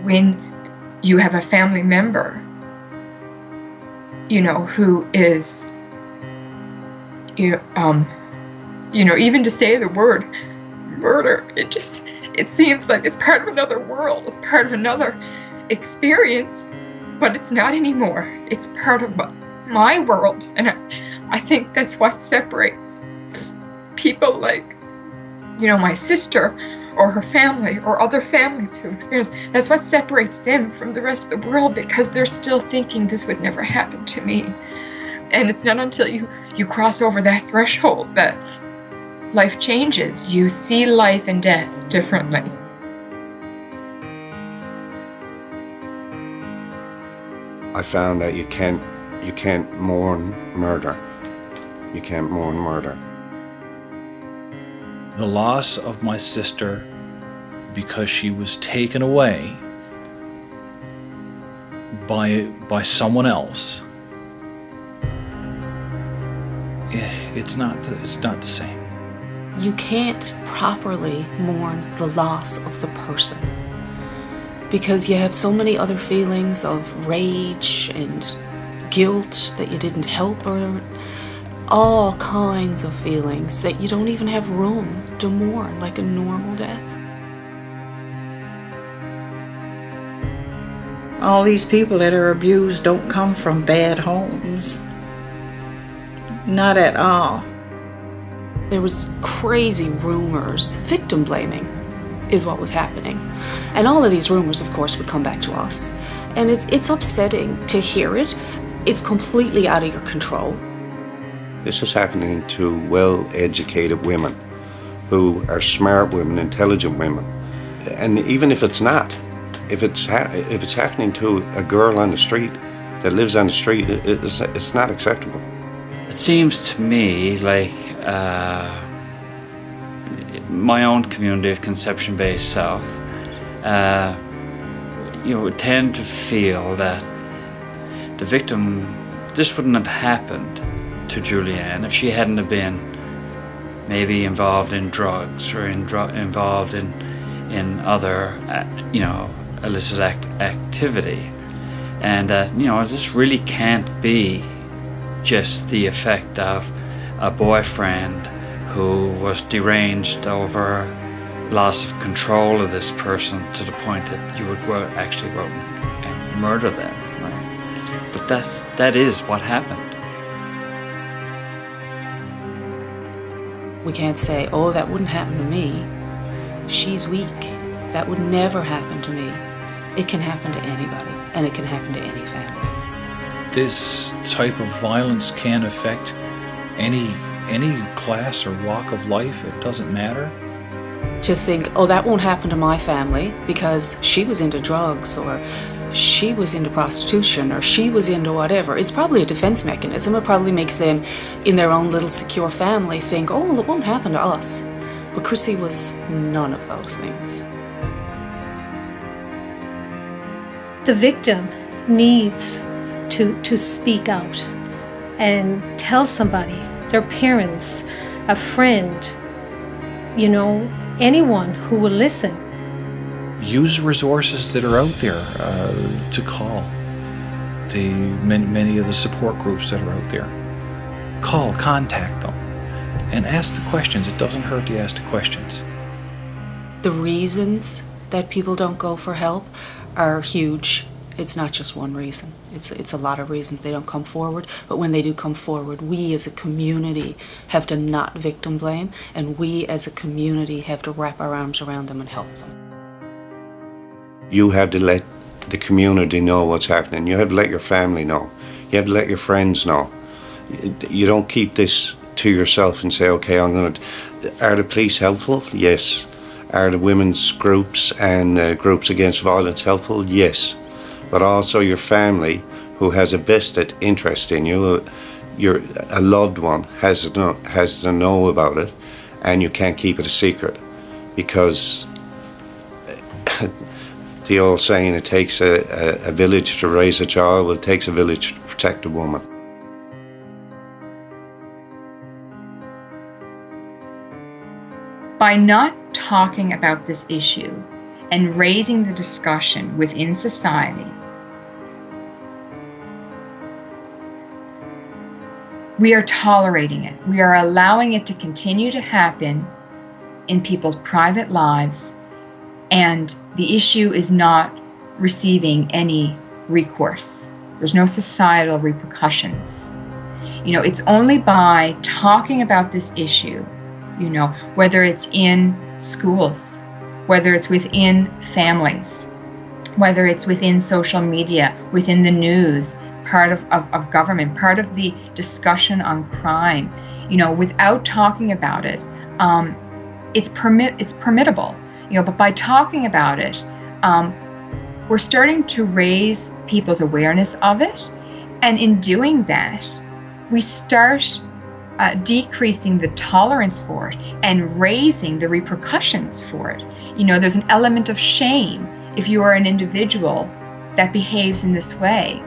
when you have a family member, who is, even to say the word murder, it seems like it's part of another world, it's part of another experience, but it's not anymore. It's part of my world, and I think that's what separates people like, my sister or her family or other families who experience. That's what separates them from the rest of the world, because they're still thinking this would never happen to me. And it's not until you cross over that threshold that life changes. You see life and death differently. I found that you can't mourn murder. You can't mourn murder. The loss of my sister, because she was taken away by someone else, it's not the same. You can't properly mourn the loss of the person, because you have so many other feelings of rage and guilt that you didn't help her, all kinds of feelings that you don't even have room to mourn like a normal death. All these people that are abused don't come from bad homes. Not at all. There was crazy rumors. Victim blaming is what was happening. And all of these rumors, of course, would come back to us. And it's upsetting to hear it. It's completely out of your control. This is happening to well-educated women who are smart women, intelligent women. And even if it's not, if it's happening to a girl on the street that lives on the street, it's not acceptable. It seems to me like my own community of Conception Bay South, would tend to feel that the victim, this wouldn't have happened to Julianne if she hadn't have been maybe involved in drugs or involved in other illicit activity, and that this really can't be just the effect of a boyfriend who was deranged over loss of control of this person to the point that you would actually go out and murder them, right? But that is what happened. We can't say, oh, that wouldn't happen to me. She's weak. That would never happen to me. It can happen to anybody, and it can happen to any family. This type of violence can affect any class or walk of life. It doesn't matter. To think, oh, that won't happen to my family because she was into drugs, or she was into prostitution, or she was into whatever. It's probably a defense mechanism. It probably makes them, in their own little secure family, think, oh, well, it won't happen to us. But Chrissy was none of those things. The victim needs to speak out and tell somebody, their parents, a friend, anyone who will listen. Use resources that are out there to call. Many of the support groups that are out there. Contact them, and ask the questions. It doesn't hurt to ask the questions. The reasons that people don't go for help are huge. It's not just one reason. It's a lot of reasons they don't come forward. But when they do come forward, we as a community have to not victim blame, and we as a community have to wrap our arms around them and help them. You have to let the community know what's happening. You have to let your family know. You have to let your friends know. You don't keep this to yourself and say, okay, are the police helpful? Yes. Are the women's groups and groups against violence helpful? Yes. But also your family, who has a vested interest in you, a loved one has to know about it, and you can't keep it a secret, because the old saying, it takes a village to raise a child. Well, it takes a village to protect a woman. By not talking about this issue and raising the discussion within society, we are tolerating it. We are allowing it to continue to happen in people's private lives, and the issue is not receiving any recourse. There's no societal repercussions. It's only by talking about this issue, whether it's in schools, whether it's within families, whether it's within social media, within the news, part of government, part of the discussion on crime, without talking about it, it's permittable, but by talking about it, we're starting to raise people's awareness of it, and in doing that, we start decreasing the tolerance for it and raising the repercussions for it. There's an element of shame if you are an individual that behaves in this way.